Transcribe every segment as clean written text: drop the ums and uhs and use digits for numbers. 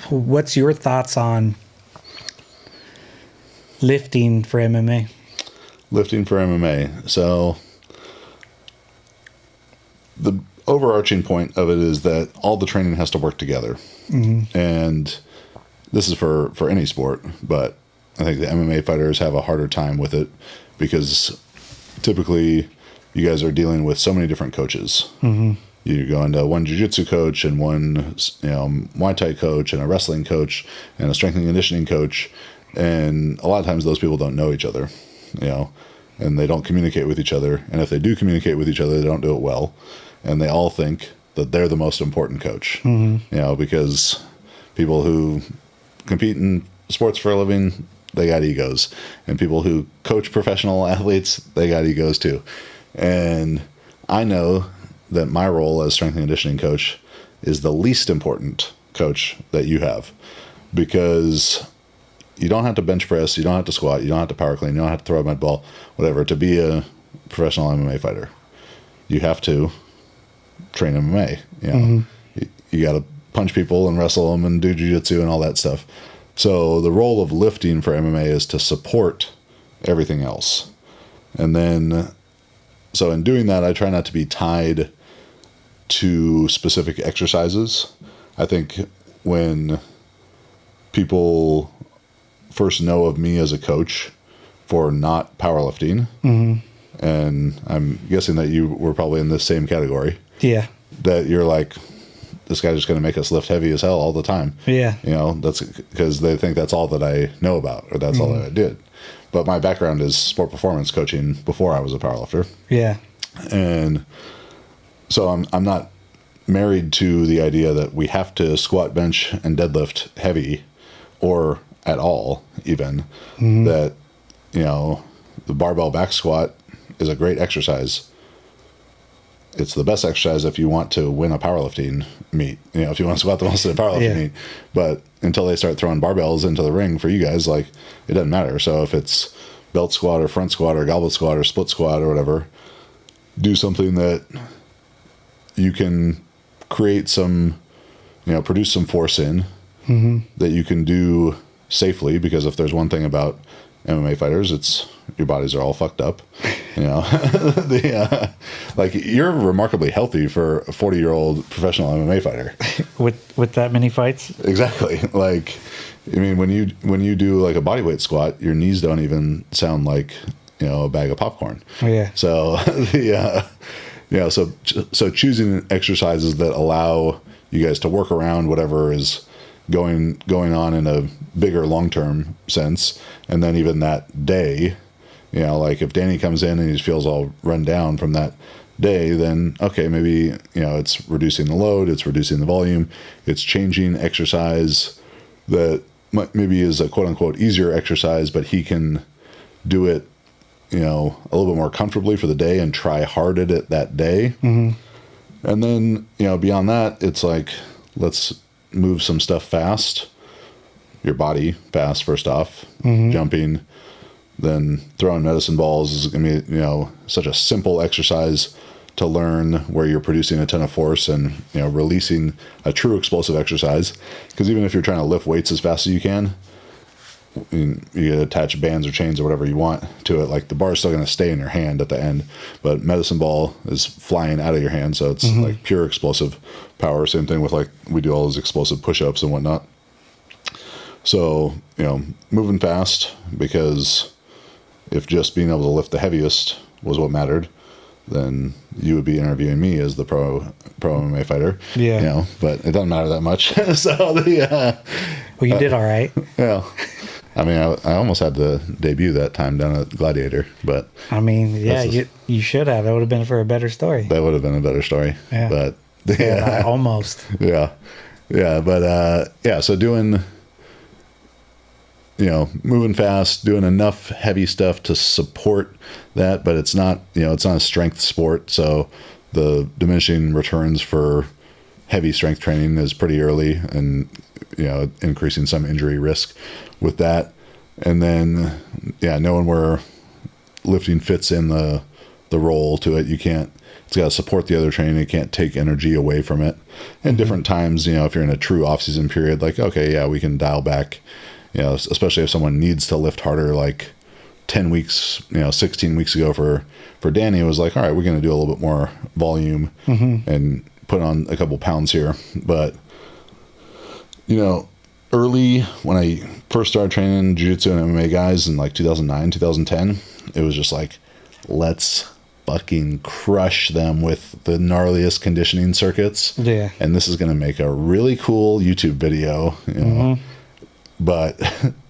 what's your thoughts on lifting for MMA? Lifting for MMA. So the overarching point of it is that all the training has to work together. Mm-hmm. And this is for any sport, but I think the MMA fighters have a harder time with it because typically you guys are dealing with so many different coaches. Mm-hmm. You go into one jiu-jitsu coach and one, Muay Thai coach and a wrestling coach and a strength and conditioning coach. And a lot of times those people don't know each other, and they don't communicate with each other. And if they do communicate with each other, they don't do it well. And they all think that they're the most important coach, because people who compete in sports for a living, they got egos. And people who coach professional athletes, they got egos too. And I know that my role as strength and conditioning coach is the least important coach that you have, because you don't have to bench press, you don't have to squat, you don't have to power clean, you don't have to throw a med ball, whatever, to be a professional MMA fighter. You have to train MMA. You got to punch people and wrestle them and do jiu-jitsu and all that stuff. So the role of lifting for MMA is to support everything else. And then, so in doing that, I try not to be tied to specific exercises. I think when people first know of me as a coach for not powerlifting, and I'm guessing that you were probably in this same category. Yeah. That you're like, this guy's just going to make us lift heavy as hell all the time. Yeah. That's because they think that's all that I know about, or that's all that I did. But my background is sport performance coaching before I was a powerlifter. Yeah. And so I'm not married to the idea that we have to squat, bench, and deadlift heavy, or at all even. That, the barbell back squat is a great exercise. It's the best exercise if you want to win a powerlifting meet, if you want to squat the most in a powerlifting meet. But until they start throwing barbells into the ring for you guys, it doesn't matter. So if it's belt squat or front squat or goblet squat or split squat or whatever, do something that you can create some, produce some force in, that you can do safely. Because if there's one thing about MMA fighters, it's your bodies are all fucked up. You're remarkably healthy for a 40-year-old professional MMA fighter. With that many fights? Exactly. When you do a bodyweight squat, your knees don't even sound like, a bag of popcorn. Oh, yeah. So so choosing exercises that allow you guys to work around whatever is going on in a bigger long-term sense. And then even that day, if Danny comes in and he feels all run down from that day, then okay, maybe, it's reducing the load, it's reducing the volume, it's changing exercise that maybe is a quote unquote easier exercise, but he can do it, a little bit more comfortably for the day and try hard at it that day. And then, beyond that, it's let's move some stuff fast, your body fast, first off, jumping, then throwing medicine balls is going to be, such a simple exercise to learn, where you're producing a ton of force and, releasing a true explosive exercise. Because even if you're trying to lift weights as fast as you can, you attach bands or chains or whatever you want to it. The bar is still going to stay in your hand at the end, but medicine ball is flying out of your hand. So it's pure explosive power. Same thing with we do all those explosive push-ups and whatnot. So, moving fast, because if just being able to lift the heaviest was what mattered, then you would be interviewing me as the pro MMA fighter. Yeah. But it doesn't matter that much. So well, you did all right. Yeah. I almost had to debut that time down at Gladiator, but you should have. That would have been for a better story. That would have been a better story. Yeah. But almost. Yeah. But so doing, moving fast, doing enough heavy stuff to support that, but it's not a strength sport. So the diminishing returns for heavy strength training is pretty early, and, increasing some injury risk with that. And then, knowing where lifting fits in the role to it. You can't it's got to support the other training. It can't take energy away from it. And different times, you know, if you're in a true off-season period, like, okay, yeah, we can dial back, you know, especially if someone needs to lift harder, like 10 weeks, you know, 16 weeks ago for Danny, it was like, all right, we're going to do a little bit more volume and put on a couple pounds here. But, you know, early when I first started training jiu-jitsu and MMA guys in like 2009, 2010, it was just like, let's fucking crush them with the gnarliest conditioning circuits. Yeah. And this is going to make a really cool YouTube video, you know. But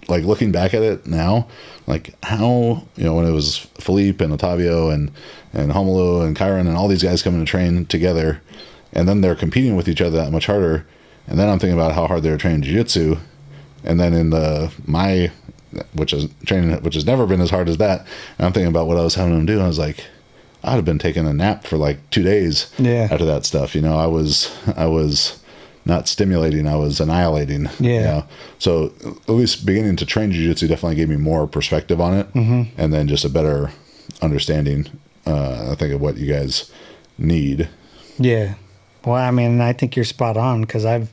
like looking back at it now, like how, you know, when it was Philippe and Otavio and Homolo and Kyron and all these guys coming to train together, and then they're competing with each other that much harder. And then I'm thinking about how hard they were training jiu-jitsu. And then in which has never been as hard as that. And I'm thinking about what I was having them do. And I was like, I'd have been taking a nap for like 2 days after that stuff. You know, I was not stimulating, I was annihilating. Yeah. You know? So at least beginning to train jiu-jitsu definitely gave me more perspective on it. And then just a better understanding, I think, of what you guys need. Yeah. Well, I mean, I think you're spot on, because I've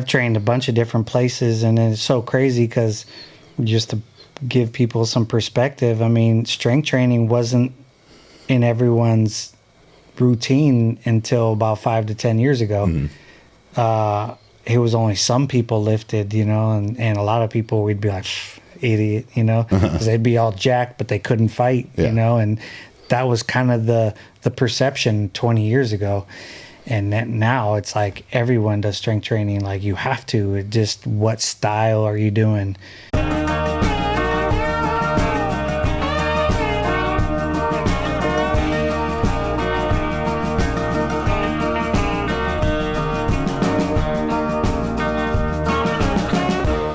trained a bunch of different places, and it's so crazy because just to give people some perspective, I mean, strength training wasn't in everyone's routine until about 5 to 10 years ago. It was only some people lifted, you know, and a lot of people, we'd be like, idiot, you know, because they'd be all jacked, but they couldn't fight, you know, and that was kind of the perception 20 years ago. And now it's like everyone does strength training. Like, you have to. It just, what style are you doing?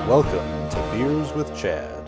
Welcome to Beers with Chad.